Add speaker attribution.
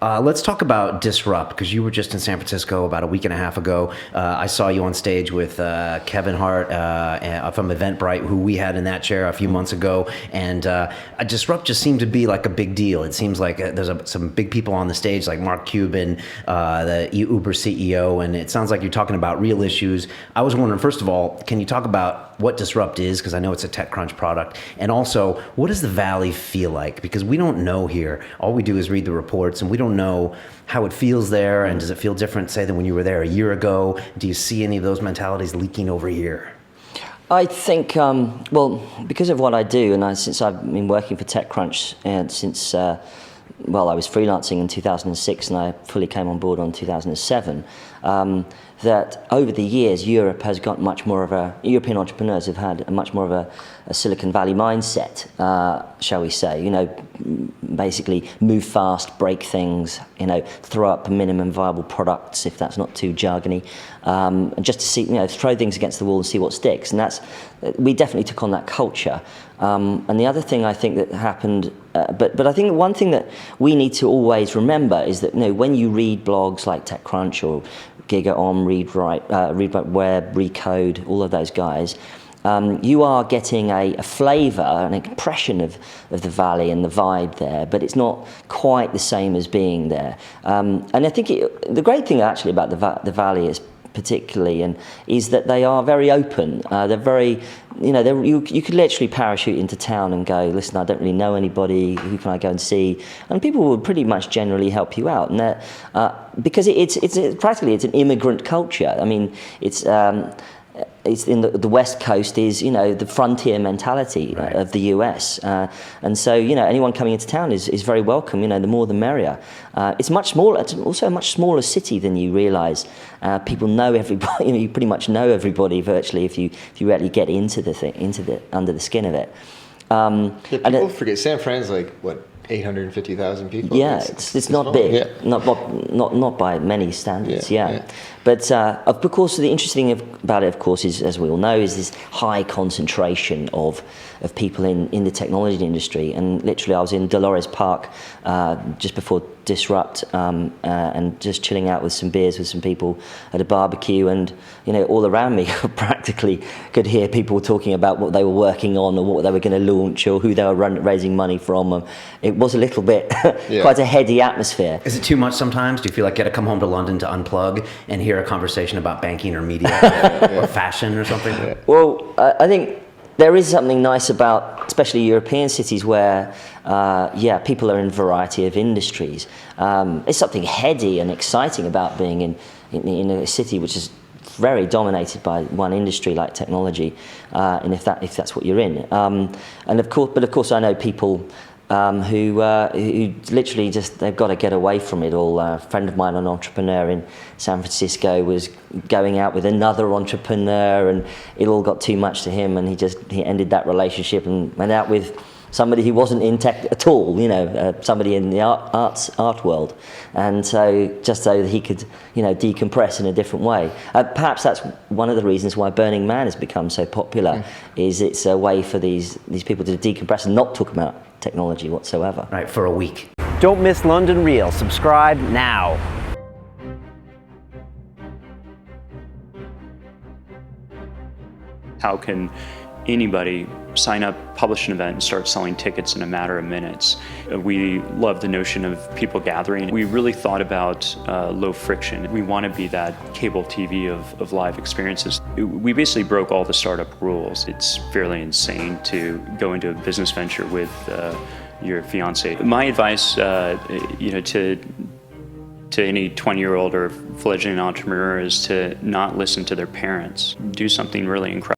Speaker 1: Let's talk about Disrupt, because you were just in San Francisco about a week and a half ago. I saw you on stage with Kevin Hart from Eventbrite, who we had in that chair a few months ago. And Disrupt just seemed to be like a big deal. It seems like there's some big people on the stage, like Mark Cuban, the Uber CEO, and it sounds like you're talking about real issues. I was wondering, first of all, can you talk about what Disrupt is, because I know it's a TechCrunch product, and also, what does the Valley feel like? Because we don't know here. All we do is read the reports, and we don't know how it feels there, and does it feel different, say, than when you were there a year ago? Do you see any of those mentalities leaking over here?
Speaker 2: I think, well, because of what I do, and since I've been working for TechCrunch, and since, I was freelancing in 2006, and I fully came on board in 2007, that over the years, Europe has got much more of European entrepreneurs have had a much more of a Silicon Valley mindset, shall we say, basically move fast, break things, throw up minimum viable products, if that's not too jargony, and just to see, throw things against the wall and see what sticks. And we definitely took on that culture. And the other thing I think that happened, but I think one thing that we need to always remember is that, when you read blogs like TechCrunch or GigaOM, ReadWrite Web, Recode, all of those guys, you are getting a flavour, an impression of the Valley and the vibe there, but it's not quite the same as being there. And I think the great thing actually about the Valley is is that they are very open. They're very, you could literally parachute into town and go, listen, I don't really know anybody, who can I go and see? And people will pretty much generally help you out. And because it's practically, it's an immigrant culture. I mean, it's in the West Coast is, the frontier mentality of the US. And so, anyone coming into town is very welcome, the more the merrier. It's much smaller, it's also a much smaller city than you realize. People know everybody, you pretty much know everybody virtually if you really get into under the skin of it.
Speaker 3: People forget, San Fran's like, what, 850,000 people?
Speaker 2: Yeah, it's not big, yeah. not by many standards, yeah. But of course, the interesting thing about it, of course, is, as we all know, is this high concentration of people in the technology industry. And literally, I was in Dolores Park just before Disrupt, and just chilling out with some beers with some people at a barbecue, and all around me, practically could hear people talking about what they were working on, or what they were going to launch, or who they were raising money from. It was a little bit quite a heady atmosphere.
Speaker 1: Is it too much sometimes? Do you feel like you got to come home to London to unplug and hear a conversation about banking or media or fashion or something?
Speaker 2: Well, I think there is something nice about, especially European cities, where, people are in a variety of industries. There's something heady and exciting about being in a city which is very dominated by one industry like technology, and if that's what you're in. And of course, I know people who literally just, they've got to get away from it all. A friend of mine, an entrepreneur in San Francisco, was going out with another entrepreneur, and it all got too much to him, and he ended that relationship and went out with somebody who wasn't in tech at all, somebody in the art world, and so just so that he could, decompress in a different way. Perhaps that's one of the reasons why Burning Man has become so popular. Is it's a way for these people to decompress and not talk about technology whatsoever.
Speaker 1: Right, for a week. Don't miss London Real. Subscribe now.
Speaker 4: How can anybody sign up, publish an event, and start selling tickets in a matter of minutes? We love the notion of people gathering. We really thought about low friction. We want to be that cable TV of live experiences. We basically broke all the startup rules. It's fairly insane to go into a business venture with your fiance. My advice, to any 20-year-old or fledgling entrepreneur is to not listen to their parents. Do something really incredible.